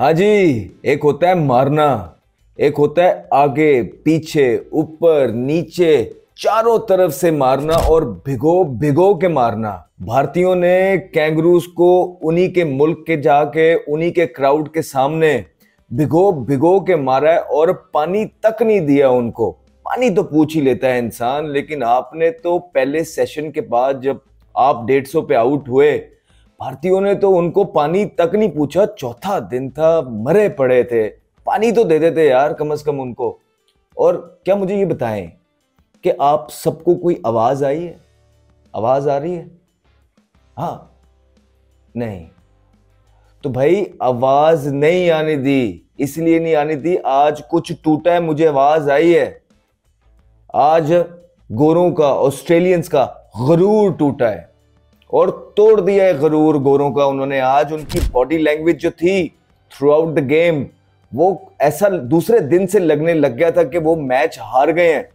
हाँ जी। एक होता है मारना, एक होता है आगे पीछे ऊपर नीचे चारों तरफ से मारना और भिगो भिगो के मारना। भारतीयों ने कैंगरूज को उन्हीं के मुल्क के जाके उन्हीं के क्राउड के सामने भिगो भिगो के मारा है और पानी तक नहीं दिया उनको। पानी तो पूछ ही लेता है इंसान, लेकिन आपने तो पहले सेशन के बाद जब आप 150 पे आउट हुए, भारतीयों ने तो उनको पानी तक नहीं पूछा। चौथा दिन था, मरे पड़े थे, पानी तो दे देते यार कम से कम उनको। और क्या मुझे ये बताएं कि आप सबको कोई आवाज आई है? आवाज आ रही है? हाँ? नहीं? तो भाई आवाज नहीं आने दी, इसलिए नहीं आने दी, आज कुछ टूटा है, मुझे आवाज आई है। आज गोरों का, ऑस्ट्रेलियंस का गरूर टूटा है और तोड़ दिया है गरूर गोरों का उन्होंने। आज उनकी बॉडी लैंग्वेज जो थी थ्रू आउट द गेम, वो ऐसा दूसरे दिन से लगने लग गया था कि वो मैच हार गए हैं।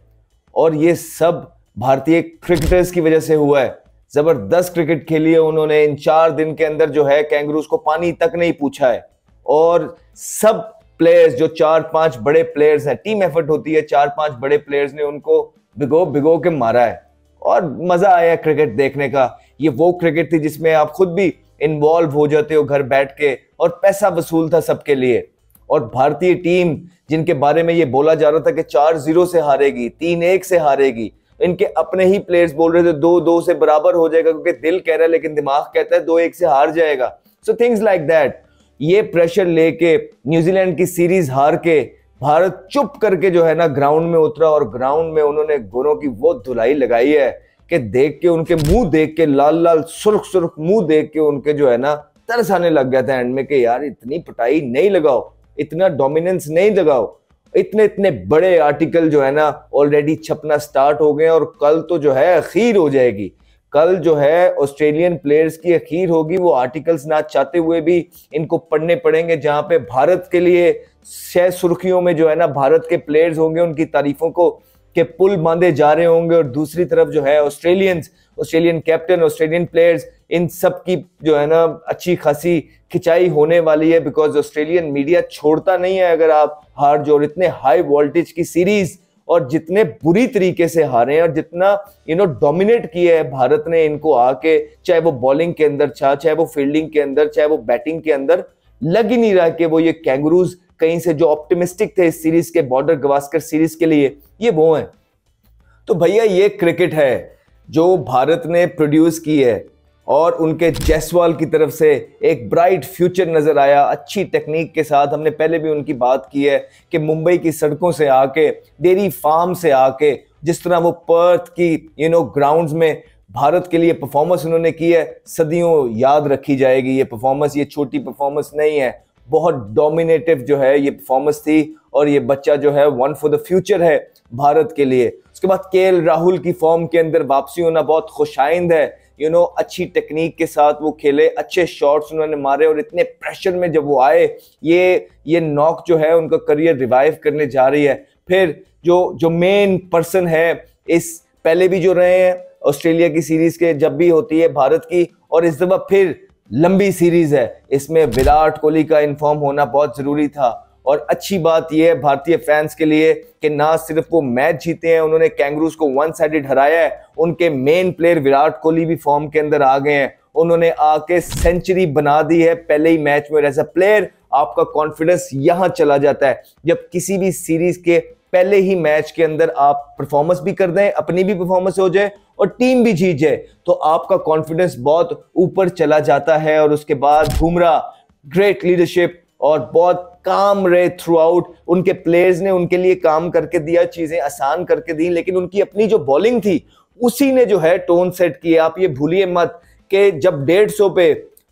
और ये सब भारतीय क्रिकेटर्स की वजह से हुआ है। जबरदस्त क्रिकेट खेली है उन्होंने इन 4 दिन के अंदर, जो है कैंगरूज को पानी तक नहीं पूछा है। और सब प्लेयर्स, जो 4-5 बड़े प्लेयर्स हैं, टीम एफर्ट होती है, 4-5 बड़े प्लेयर्स ने उनको भिगो भिगो के मारा है और मजा आया क्रिकेट देखने का। ये वो क्रिकेट थी जिसमें आप खुद भी इन्वॉल्व हो जाते हो घर बैठ के, और पैसा वसूल था सबके लिए। और भारतीय टीम जिनके बारे में ये बोला जा रहा था कि 4-0 से हारेगी, 3-1 से हारेगी, इनके अपने ही प्लेयर्स बोल रहे थे 2-2 से बराबर हो जाएगा, क्योंकि दिल कह रहा है लेकिन दिमाग कहता है 2-1 से हार जाएगा। So things like that. ये प्रेशर लेके न्यूजीलैंड की सीरीज हार के भारत चुप करके जो है ना ग्राउंड में उतरा, और ग्राउंड में उन्होंने गोरों की वो धुलाई लगाई है कि देख के उनके मुंह देख के, लाल लाल सुर्ख सुर्ख मुंह देख के उनके जो है ना तरस आने लग गया था एंड में कि यार इतनी पिटाई नहीं लगाओ, इतना डोमिनेंस नहीं लगाओ। इतने इतने बड़े आर्टिकल जो है ना ऑलरेडी छपना स्टार्ट हो गए, और कल तो जो है अखीर हो जाएगी। कल जो है ऑस्ट्रेलियन प्लेयर्स की अखीर होगी। वो आर्टिकल्स ना चाहते हुए भी इनको पढ़ने पड़ेंगे, जहां पे भारत के लिए 6 सुर्खियों में जो है ना भारत के प्लेयर्स होंगे, उनकी तारीफों को के पुल बांधे जा रहे होंगे। और दूसरी तरफ जो है ऑस्ट्रेलियन कैप्टन, ऑस्ट्रेलियन प्लेयर्स, इन सब की जो है ना अच्छी खासी खिंचाई होने वाली है, बिकॉज ऑस्ट्रेलियन मीडिया छोड़ता नहीं है अगर आप हार जो। और इतने हाई वोल्टेज की सीरीज और जितने बुरी तरीके से हारे हैं, और जितना डोमिनेट किया है भारत ने इनको आके, चाहे वो बॉलिंग के अंदर था, चाहे वो फील्डिंग के अंदर, चाहे वो बैटिंग के अंदर, लग ही नहीं रहा कि वो ये कैंगरूज कहीं से जो ऑप्टिमिस्टिक थे इस सीरीज के, बॉर्डर गवास्कर सीरीज के लिए, ये वो हैं। तो भैया ये क्रिकेट है जो भारत ने प्रोड्यूस की है, और उनके जायसवाल की तरफ से एक ब्राइट फ्यूचर नजर आया अच्छी टेक्निक के साथ। हमने पहले भी उनकी बात की है कि मुंबई की सड़कों से आके, डेयरी फार्म से आके, जिस तरह वो पर्थ की ग्राउंड्स में भारत के लिए परफॉर्मेंस उन्होंने की है, सदियों याद रखी जाएगी। ये परफॉर्मेंस, ये छोटी परफॉर्मेंस नहीं है, बहुत डोमिनेटिव जो है ये परफॉर्मेंस थी। और ये बच्चा जो है वन फॉर द फ्यूचर है भारत के लिए। उसके बाद केएल राहुल की फॉर्म के अंदर वापसी होना बहुत खुशाइंद है। अच्छी टेक्निक के साथ वो खेले, अच्छे शॉट्स उन्होंने मारे, और इतने प्रेशर में जब वो आए, ये नॉक जो है उनका करियर रिवाइव करने जा रही है। फिर जो मेन पर्सन है, इस पहले भी जो रहे हैं ऑस्ट्रेलिया की सीरीज के, जब भी होती है भारत की, और इस दफा फिर लंबी सीरीज है, इसमें विराट कोहली का इन्फॉर्म होना बहुत जरूरी था। और अच्छी बात यह है भारतीय फैंस के लिए कि ना सिर्फ वो मैच जीते हैं, उन्होंने कैंगरूज को 1 साइडेड हराया है, उनके मेन प्लेयर विराट कोहली भी फॉर्म के अंदर आ गए हैं। उन्होंने आके सेंचुरी बना दी है पहले ही मैच में। एज अ प्लेयर आपका कॉन्फिडेंस यहां चला जाता है जब किसी भी सीरीज के पहले ही मैच के अंदर आप परफॉर्मेंस भी कर दें, अपनी भी परफॉर्मेंस हो जाए और टीम भी जीत जाए, तो आपका कॉन्फिडेंस बहुत ऊपर चला जाता है। और उसके बाद बुमराह ग्रेट लीडरशिप और बहुत काम रहे थ्रू आउट। उनके प्लेयर्स ने उनके लिए काम करके दिया, चीजें आसान करके दी, लेकिन उनकी अपनी जो बॉलिंग थी उसी ने जो है टोन सेट किया। आप ये भूलिए मत कि जब 150 पे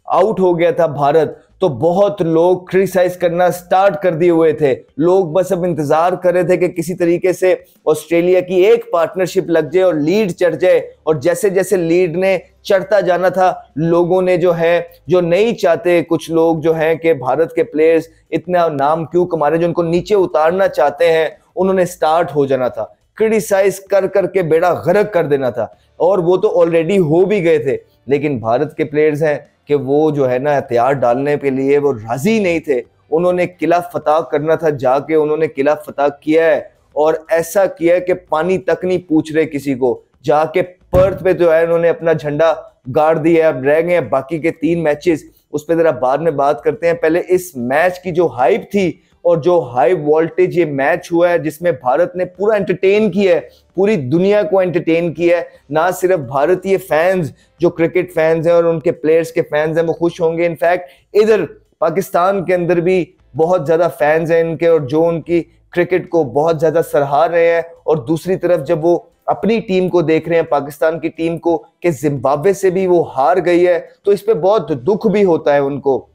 आउट हो गया था भारत, तो बहुत लोग क्रिटिसाइज करना स्टार्ट कर दिए हुए थे। लोग बस अब इंतजार कर रहे थे कि किसी तरीके से ऑस्ट्रेलिया की एक पार्टनरशिप लग जाए और लीड चढ़ जाए। और जैसे जैसे लीड ने चढ़ता जाना था, लोगों ने जो है, जो नहीं चाहते कुछ लोग जो हैं कि भारत के प्लेयर्स इतना नाम क्यों कमा रहे, जो उनको नीचे उतारना चाहते हैं, उन्होंने स्टार्ट हो जाना था, क्रिटिसाइज कर करके बेड़ा गर्क कर देना था। और वो तो ऑलरेडी हो भी गए थे, लेकिन भारत के प्लेयर्स हैं कि वो जो है ना हथियार डालने के लिए वो राजी नहीं थे। उन्होंने किला फतह करना था, जाके उन्होंने किला फतह किया है और ऐसा किया है कि पानी तक नहीं पूछ रहे किसी को। जाके पर्थ पे जो है उन्होंने अपना झंडा गाड़ दिया है। अब रह गए बाकी के 3 मैचेस, उस पर जरा बाद में बात करते हैं। पहले इस मैच की जो हाइप थी और जो हाई वोल्टेज ये मैच हुआ है जिसमें भारत ने पूरा एंटरटेन किया है, पूरी दुनिया को एंटरटेन किया है। ना सिर्फ भारतीय फैंस जो क्रिकेट फैंस हैं और उनके प्लेयर्स के फैंस हैं वो खुश होंगे, इनफैक्ट इधर पाकिस्तान के अंदर भी बहुत ज्यादा फैंस हैं इनके और जो उनकी क्रिकेट को बहुत ज्यादा सराहा रहे हैं। और दूसरी तरफ जब वो अपनी टीम को देख रहे हैं, पाकिस्तान की टीम को, कि जिम्बाब्वे से भी वो हार गई है, तो इस पे बहुत दुख भी होता है उनको।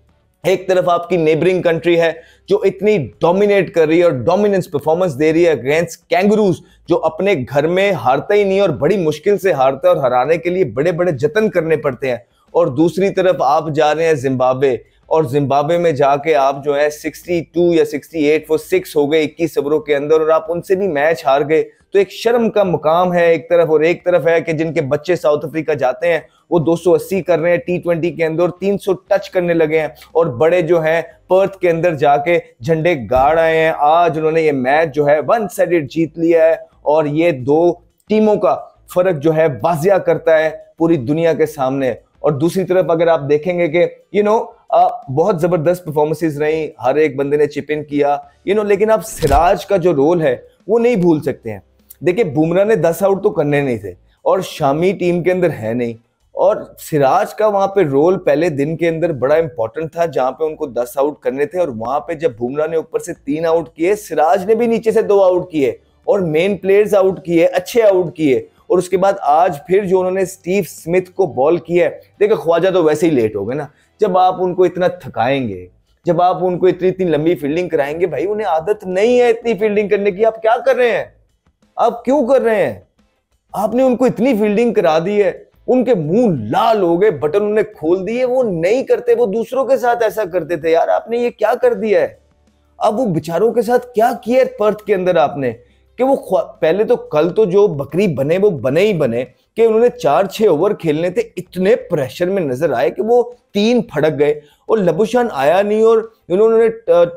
एक तरफ आपकी नेबरिंग कंट्री है जो इतनी डोमिनेट कर रही है और डोमिनेंस परफॉर्मेंस दे रही है अगेंस्ट कैंगरूज, जो अपने घर में हारता ही नहीं और बड़ी मुश्किल से हारता है और हराने के लिए बड़े बड़े जतन करने पड़ते हैं। और दूसरी तरफ आप जा रहे हैं जिम्बाब्वे, और जिम्बाब्वे में जाके आप जो है 62 या 68 वो 6 हो गए 21 ओवरों के अंदर और आप उनसे भी मैच हार गए। तो एक शर्म का मुकाम है एक तरफ, और एक तरफ है कि जिनके बच्चे साउथ अफ्रीका जाते हैं वो 280 कर रहे हैं T20 के अंदर, 300 टच करने लगे हैं, और बड़े जो हैं पर्थ के अंदर जाके झंडे गाड़ आए हैं। आज उन्होंने ये मैच जो है 1 साइडेड जीत लिया है और ये 2 टीमों का फर्क जो है वाजिया करता है पूरी दुनिया के सामने। और दूसरी तरफ अगर आप देखेंगे कि बहुत जबरदस्त परफॉर्मेंसेस रही, हर एक बंदे ने चिप इन किया, लेकिन आप सिराज का जो रोल है वो नहीं भूल सकते हैं। देखिए बुमराह ने 10 आउट तो करने नहीं थे और शामी टीम के अंदर है नहीं, और सिराज का वहां पे रोल पहले दिन के अंदर बड़ा इंपॉर्टेंट था जहां पे उनको 10 आउट करने थे। और वहां पे जब बुमराह ने ऊपर से 3 आउट किए, सिराज ने भी नीचे से 2 आउट किए और मेन प्लेयर्स आउट किए, अच्छे आउट किए। और उसके बाद आज फिर जो उन्होंने स्टीव स्मिथ को बॉल किया है, देखो ख्वाजा तो वैसे ही लेट हो गए ना। जब आप उनको इतना थकाएंगे, जब आप उनको इतनी लंबी फील्डिंग कराएंगे, भाई उन्हें आदत नहीं है इतनी फील्डिंग करने की, आप क्या कर रहे हैं, आप क्यों कर रहे हैं? आपने उनको इतनी फील्डिंग करा दी है, उनके मुंह लाल हो गए, बटन उन्होंने खोल दिए, वो नहीं करते, वो दूसरों के साथ ऐसा करते थे। यार आपने ये क्या कर दिया है? अब वो बेचारों के साथ क्या किया है पर्थ के अंदर आपने, कि वो पहले तो कल तो जो बकरी बने वो बने ही बने, कि उन्होंने 4-6 ओवर खेलने थे, इतने प्रेशर में नजर आए कि वो 3 फटक गए और लबुशान आया नहीं और उन्होंने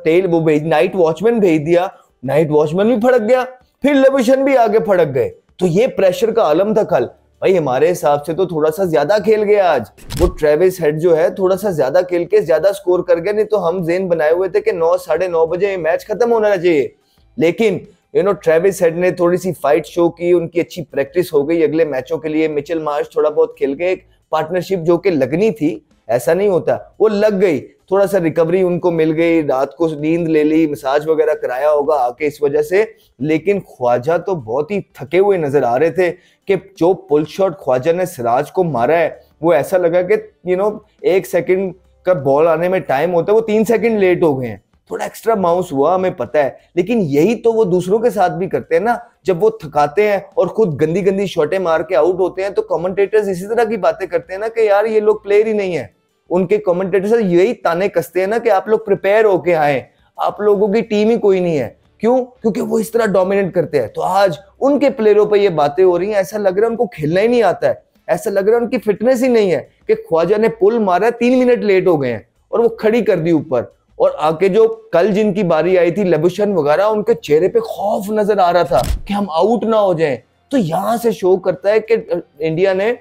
टेल वो भेज नाइट वॉचमैन भेज दिया, नाइट वॉचमैन भी फटक गया, फिर लबुशान भी आगे फटक गए। तो ये प्रेशर का आलम था कल। भाई हमारे हिसाब से तो थोड़ा सा ज्यादा खेल गया आज, वो ट्रेविस हेड जो है थोड़ा सा ज्यादा खेल के ज्यादा स्कोर कर गया, नहीं तो हम जेन बनाए हुए थे कि 9 साढ़े 9 बजे ये मैच खत्म होना चाहिए। लेकिन ट्रेविस हेड ने थोड़ी सी फाइट शो की, उनकी अच्छी प्रैक्टिस हो गई अगले मैचों के लिए। मिचेल मार्श थोड़ा बहुत खेल गए, एक पार्टनरशिप जो कि लगनी थी, ऐसा नहीं होता, वो लग गई, थोड़ा सा रिकवरी उनको मिल गई, रात को नींद ले ली, मसाज वगैरह कराया होगा आके इस वजह से। लेकिन ख्वाजा तो बहुत ही थके हुए नजर आ रहे थे कि जो पुल शॉट ख्वाजा ने सिराज को मारा है वो ऐसा लगा कि 1 सेकंड का बॉल आने में टाइम होता है, वो 3 सेकंड लेट हो गए हैं, थोड़ा एक्स्ट्रा माउस हुआ, हमें पता है। लेकिन यही तो वो दूसरों के साथ भी करते हैं ना, जब वो थकाते हैं और खुद गंदी गंदी शॉटें मार के आउट होते हैं तो कमेंटेटर्स इसी तरह की बातें करते हैं ना कि यार ये लोग प्लेयर ही नहीं है। उनके कमेंटेटर्स यही ताने कसते हैं ना कि आप लोग प्रिपेयर होके आए, आप लोगों की टीम ही कोई नहीं है। क्यों? क्योंकि वो इस तरह डोमिनेट करते हैं। तो आज उनके प्लेयरों पर ये बातें हो रही हैं, ऐसा लग रहा है उनको खेलना ही नहीं आता है, ऐसा लग रहा है उनकी फिटनेस ही नहीं है कि ख्वाजा ने पुल मारा, 3 मिनट लेट हो गए हैं और वो खड़ी कर दी ऊपर। और आके जो कल जिनकी बारी आई थी लबुशान वगैरह, उनके चेहरे पे खौफ नजर आ रहा था कि हम आउट ना हो जाएं। तो यहां से शो करता है कि इंडिया ने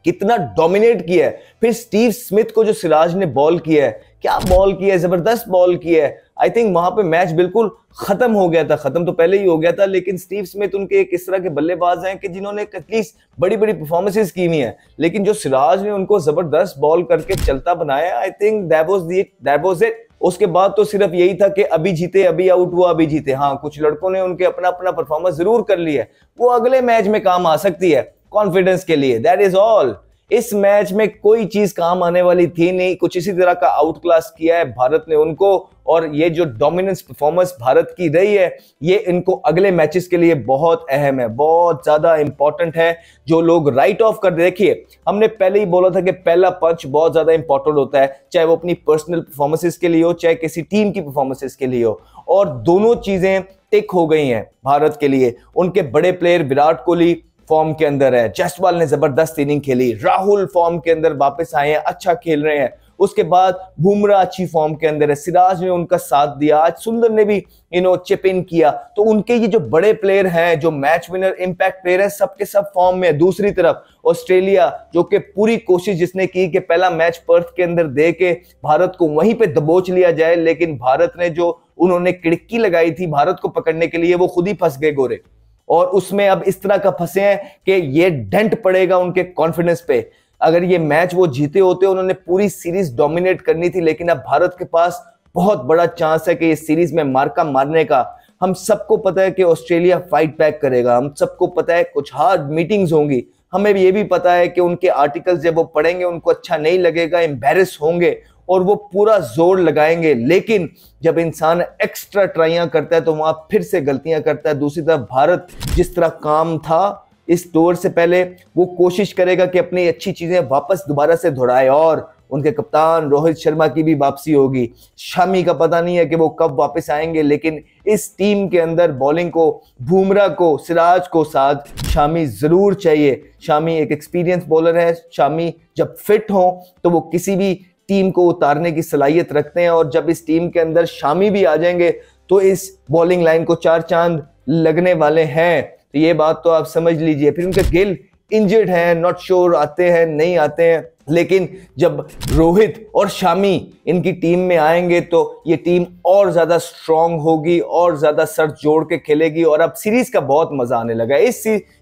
कितना डोमिनेट किया है। फिर स्टीव स्मिथ को जो सिराज ने बॉल किया है, क्या बॉल किया है, जबरदस्त बॉल किया है। आई थिंक वहां पे मैच बिल्कुल खत्म हो गया था, खत्म तो पहले ही हो गया था, लेकिन स्टीव स्मिथ उनके एक इस तरह के बल्लेबाज हैं कि जिन्होंने एटलीस्ट बड़ी बड़ी परफॉर्मेंसेस की हुई हैं। लेकिन जो सिराज ने उनको जबरदस्त बॉल करके चलता बनाया, I think that was it. उसके बाद तो सिर्फ यही था कि अभी जीते, अभी आउट हुआ, अभी जीते। हाँ, कुछ लड़कों ने उनके अपना अपना परफॉर्मेंस जरूर कर लिया है, वो अगले मैच में काम आ सकती है कॉन्फिडेंस के लिए, दैट इज ऑल। इस मैच में कोई चीज काम आने वाली थी नहीं, कुछ इसी तरह का आउट क्लास किया है भारत ने उनको, और ये जो डोमिनेंस परफॉर्मेंस भारत की रही है ये इनको अगले मैचेस के लिए बहुत अहम है, बहुत ज्यादा इंपॉर्टेंट है। जो लोग राइट ऑफ कर, देखिए हमने पहले ही बोला था कि पहला पंच बहुत ज्यादा इंपॉर्टेंट होता है, चाहे वो अपनी पर्सनल परफॉर्मेंसेस के लिए हो, चाहे किसी टीम की परफॉर्मेंसेस के लिए हो, और दोनों चीजें टिक हो गई हैं भारत के लिए। उनके बड़े प्लेयर विराट कोहली फॉर्म के अंदर है, जसवाल ने जबरदस्त इनिंग खेली, राहुल फॉर्म के अंदर वापस आए हैं, अच्छा खेल रहे हैं, उसके बाद बुमराह अच्छी फॉर्म के अंदर है, सिराज ने उनका साथ दिया, आज सुंदर ने भी चिप इन किया। तो उनके ये जो बड़े प्लेयर हैं, जो मैच विनर इंपैक्ट प्लेयर है, सबके सब फॉर्म में है। दूसरी तरफ ऑस्ट्रेलिया जो कि पूरी कोशिश जिसने की कि पहला मैच पर्थ के अंदर दे के भारत को वहीं पे दबोच लिया जाए, लेकिन भारत ने जो उन्होंने खिड़की लगाई थी भारत को पकड़ने के लिए, वो खुद ही फंस गए गोरे। और उसमें अब इस तरह का फंसे हैं कि ये डेंट पड़ेगा उनके कॉन्फिडेंस पे। अगर ये मैच वो जीते होते, उन्होंने पूरी सीरीज डोमिनेट करनी थी, लेकिन अब भारत के पास बहुत बड़ा चांस है कि इस सीरीज में मार्का मारने का। हम सबको पता है कि ऑस्ट्रेलिया फाइट बैक करेगा, हम सबको पता है कुछ हार्ड मीटिंग्स होंगी, हमें ये भी पता है कि उनके आर्टिकल्स जब वो पढ़ेंगे उनको अच्छा नहीं लगेगा, एम्बैरेस होंगे और वो पूरा जोर लगाएंगे। लेकिन जब इंसान एक्स्ट्रा ट्राइयां करता है तो वहां फिर से गलतियां करता है। दूसरी तरफ भारत जिस तरह काम था इस दौर से पहले, वो कोशिश करेगा कि अपनी अच्छी चीजें वापस दोबारा से दोहराए, और उनके कप्तान रोहित शर्मा की भी वापसी होगी। शामी का पता नहीं है कि वो कब वापस आएंगे, लेकिन इस टीम के अंदर बॉलिंग को, बुमराह को, सिराज को साथ शामी जरूर चाहिए। शामी एक एक्सपीरियंस बॉलर है, शामी जब फिट हो तो वो किसी भी टीम को उतारने की सलाहियत रखते हैं, और जब इस टीम के अंदर शामी भी आ जाएंगे तो इस बॉलिंग लाइन को चार चांद लगने वाले हैं। तो ये बात तो आप समझ लीजिए। फिर उनके गिल इंजर्ड हैं, नॉट श्योर आते हैं नहीं आते हैं, लेकिन जब रोहित और शामी इनकी टीम में आएंगे तो ये टीम और ज्यादा स्ट्रांग होगी, और ज्यादा सर जोड़ के खेलेगी, और अब सीरीज का बहुत मजा आने लगा है।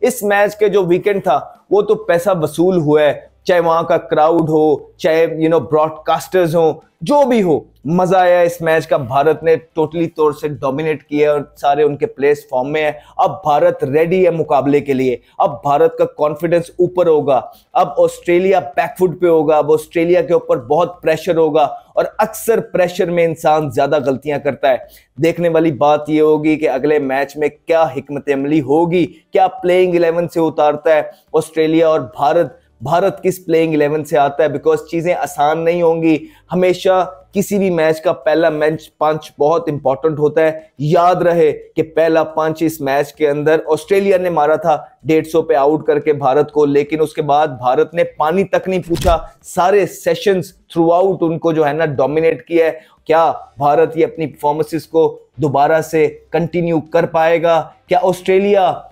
इस मैच के जो वीकेंड था वो तो पैसा वसूल हुआ है, चाहे वहां का क्राउड हो, चाहे ब्रॉडकास्टर्स हो, जो भी हो, मजा आया इस मैच का। भारत ने टोटली तौर से डोमिनेट किया और सारे उनके प्लेयर्स फॉर्म में है। अब भारत रेडी है मुकाबले के लिए, अब भारत का कॉन्फिडेंस ऊपर होगा, अब ऑस्ट्रेलिया बैकफुट पे होगा, अब ऑस्ट्रेलिया के ऊपर बहुत प्रेशर होगा, और अक्सर प्रेशर में इंसान ज्यादा गलतियां करता है। देखने वाली बात यह होगी कि अगले मैच में क्या हिकमत अमली होगी, क्या प्लेइंग 11 से उतारता है ऑस्ट्रेलिया, और भारत किस प्लेइंग 11 से आता है, बिकॉज चीजें आसान नहीं होंगी। हमेशा किसी भी मैच का पहला मैच पंच बहुत इंपॉर्टेंट होता है। याद रहे कि पहला पंच इस मैच के अंदर ऑस्ट्रेलिया ने मारा था 150 पे आउट करके भारत को, लेकिन उसके बाद भारत ने पानी तक नहीं पूछा, सारे सेशंस थ्रू आउट उनको जो है ना डोमिनेट किया है। क्या भारत ये अपनी परफॉर्मेंसेस को दोबारा से कंटिन्यू कर पाएगा? क्या ऑस्ट्रेलिया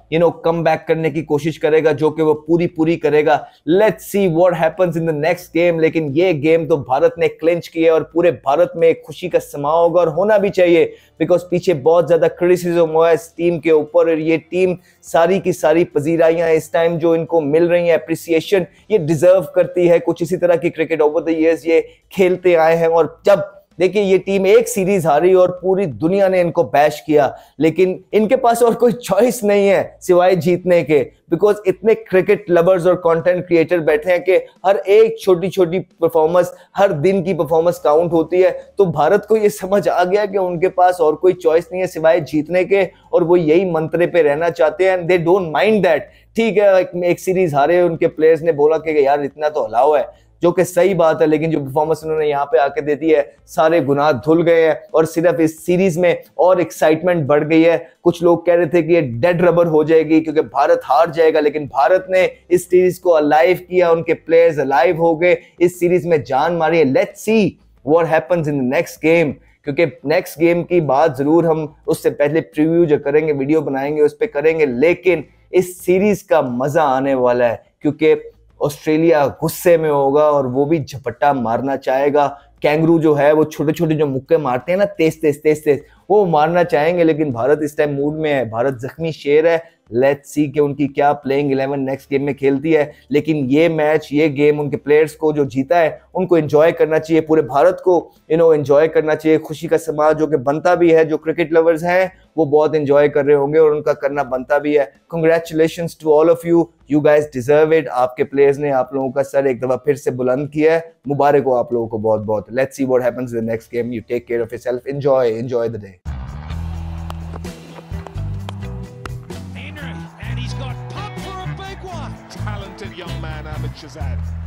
कम बैक करने की कोशिश करेगा, जो कि वो पूरी करेगा? Let's see what happens in the next game. लेकिन ये गेम तो भारत ने क्लिंच किया, और पूरे भारत में एक खुशी का समा होगा, और होना भी चाहिए, बिकॉज पीछे बहुत ज्यादा क्रिटिसिज्म हुआ है इस टीम के ऊपर, और ये टीम सारी की सारी पजीराइयां इस टाइम जो इनको मिल रही है, अप्रिसिएशन, ये डिजर्व करती है। कुछ इसी तरह की क्रिकेट ओवर द इयर्स ये खेलते आए हैं, और जब देखिए ये टीम एक सीरीज हारी और पूरी दुनिया ने इनको बैश किया, लेकिन इनके पास और कोई चॉइस नहीं है सिवाय जीतने के, बिकॉज इतने क्रिकेट लवर्स और कंटेंट क्रिएटर बैठे हैं कि हर एक छोटी छोटी परफॉर्मेंस, हर दिन की परफॉर्मेंस काउंट होती है। तो भारत को ये समझ आ गया कि उनके पास और कोई चॉइस नहीं है सिवाय जीतने के, और वो यही मंत्रे पे रहना चाहते हैं। They don't mind that. ठीक है, एक सीरीज हारे, उनके प्लेयर्स ने बोला कि यार इतना तो हलाओ है, जो कि सही बात है, लेकिन जो परफॉर्मेंस उन्होंने यहाँ पे आके दे दी है, सारे गुनाह धुल गए हैं, और सिर्फ इस सीरीज में और एक्साइटमेंट बढ़ गई है। कुछ लोग कह रहे थे कि ये डेड रबर हो जाएगी क्योंकि भारत हार जाएगा, लेकिन भारत ने इस सीरीज को अलाइव किया, उनके प्लेयर्स अलाइव हो गए, इस सीरीज में जान मारी है। Let's see what happens in the next game, क्योंकि नेक्स्ट गेम की बात जरूर हम उससे पहले प्रीव्यू जो करेंगे, वीडियो बनाएंगे, उस पर करेंगे, लेकिन इस सीरीज का मजा आने वाला है, क्योंकि ऑस्ट्रेलिया गुस्से में होगा और वो भी झपट्टा मारना चाहेगा। कैंगरू जो है वो छोटे छोटे जो मुक्के मारते हैं ना, तेज, वो मारना चाहेंगे, लेकिन भारत इस टाइम मूड में है, भारत जख्मी शेर है। लेट्स सी कि उनकी क्या प्लेइंग 11 नेक्स्ट गेम में खेलती है, लेकिन ये मैच, ये गेम उनके प्लेयर्स को जो जीता है उनको एंजॉय करना चाहिए, पूरे भारत को एंजॉय करना चाहिए। खुशी का समाज जो कि बनता भी है, जो क्रिकेट लवर्स हैं वो बहुत एंजॉय कर रहे होंगे, और उनका करना बनता भी है। Congratulations to all of you, you guys deserve it. आपके प्लेयर्स ने आप लोगों का सर एक दफा फिर से बुलंद किया है, मुबारक हो आप लोगों को बहुत बहुत। Let's see what happens in the next game. You take care of yourself, enjoy the day. Talented young man, Ahmed Shahzad.